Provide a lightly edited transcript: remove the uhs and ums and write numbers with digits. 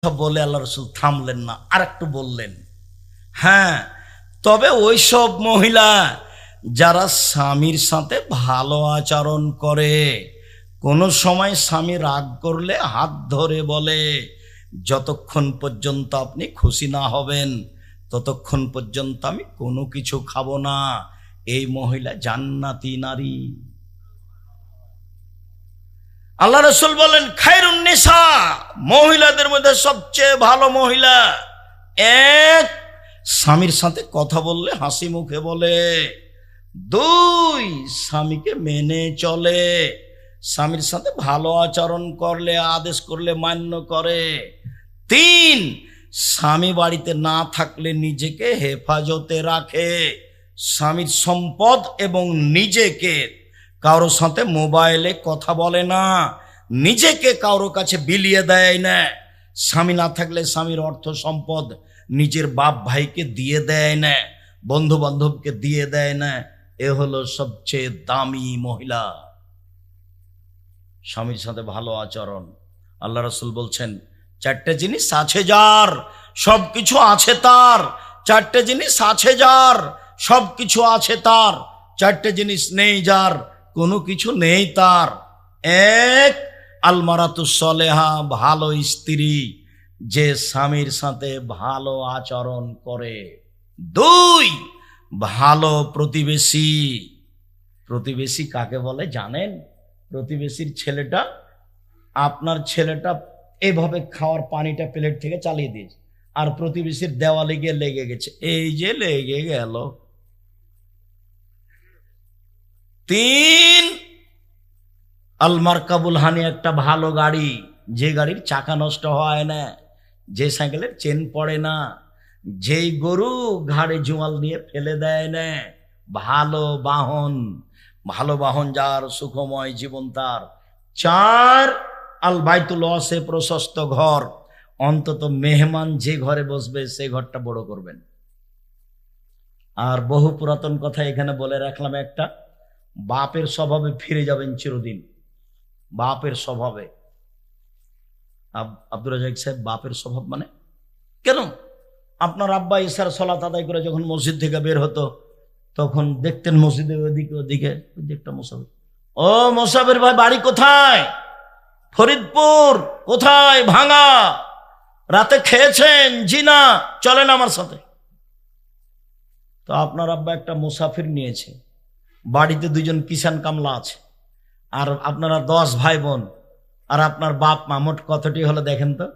বলে আল্লাহ রসুল থামলেন না, আর একটু বললেন, হ্যাঁ তবে ওইসব মহিলা যারা স্বামীর সাথে ভালো আচরণ করে, কোনো সময় স্বামী রাগ করলে হাত ধরে বলে যতক্ষণ পর্যন্ত আপনি খুশি না হবেন ততক্ষণ পর্যন্ত আমি কোনো কিছু খাবো না, এই মহিলা জান্নাতি নারী। আল্লাহ রসুল বলেন খায়রুন নিসা, মহিলাদের মধ্যে সবচেয়ে ভালো মহিলা এক, স্বামীর সাথে কথা বললে হাসি মুখে বলে, দুই, স্বামীকে মেনে চলে, স্বামীর সাথে ভালো আচরণ করলে আদেশ করলে মান্য করে, তিন, স্বামী বাড়িতে না থাকলে নিজেকে হেফাজতে রাখে, স্বামীর সম্পদ এবং নিজেকে কারোর সাথে মোবাইলে কথা বলে না, নিজেকে কারো কাছে বিলিয়ে দেয় না, স্বামী না থাকলে স্বামীর অর্থ সম্পদ নিজের বাপ ভাইকে দিয়ে দেয় না, বন্ধু বান্ধবকে দিয়ে দেয় না। এ হলো সবচেয়ে দামি মহিলা, স্বামীর সাথে ভালো আচরণ। আল্লাহ রাসূল বলছেন চারটে জিনিস আছে যার, সবকিছু আছে তার, চারটে জিনিস আছে যার, সবকিছু আছে তার, চারটে জিনিস নেই যার, কোনো কিছু নেই তার। এক, আলমারাতুস সলেহা, ভালো স্ত্রী যে স্বামীর সাথে ভালো আচরণ করে। দুই, ভালো প্রতিবেশী। প্রতিবেশী কাকে বলে জানেন? প্রতিবেশীর ছেলেটা, আপনার ছেলেটা এভাবে খাওয়ার পানিটা প্লেট থেকে চালিয়ে দিয়েছে, আর প্রতিবেশীর দেওয়ালে গিয়ে লেগে গেছে, এই যে লেগে গেল। তিন, আলমারকাবুল হানি, একটা ভালো গাড়ি, যে গাড়ির চাকা নষ্ট হয় না, যে সাইকেলের চেন পড়ে না, যেই গরু ঘাড়ে জোয়াল নিয়ে ফেলে দেয় না, ভালো বাহন, ভালো বাহন যার, সুখময় জীবন তার। চার, আল বাইতুল ওয়াসে, প্রশস্ত ঘর, অন্তত মেহমান যে ঘরে বসবে সেই ঘরটা বড় করবেন। আর বহু পুরাতন কথা এখানে বলে রাখলাম একটা, বাপের স্বভাবে ফিরে যাবেন চিরদিন, বাপের স্বভাবে। আব্দুর রাজাক সাহেব, বাপের স্বভাব মানে কেন? আপনার আব্বা ইশার সালাত আদায় করে যখন মসজিদ থেকে বের হতো তখন দেখতেন মসজিদের ওদিকে ওদিকে একটা মুসাফির, ও মুসাফির ভাই বাড়ি কোথায়? ফরিদপুর। কোথায়? ভাঙা। রাতে খেয়েছেন? জি না। চলেন আমার সাথে। তো আপনার আব্বা একটা মুসাফির নিয়েছে, বাড়িতে দুইজন কিষান কামলা আছে, আর আপনারা 10 ভাই বোন, আর আপনার বাপ মা, মোট কতটি হলো দেখেন তো?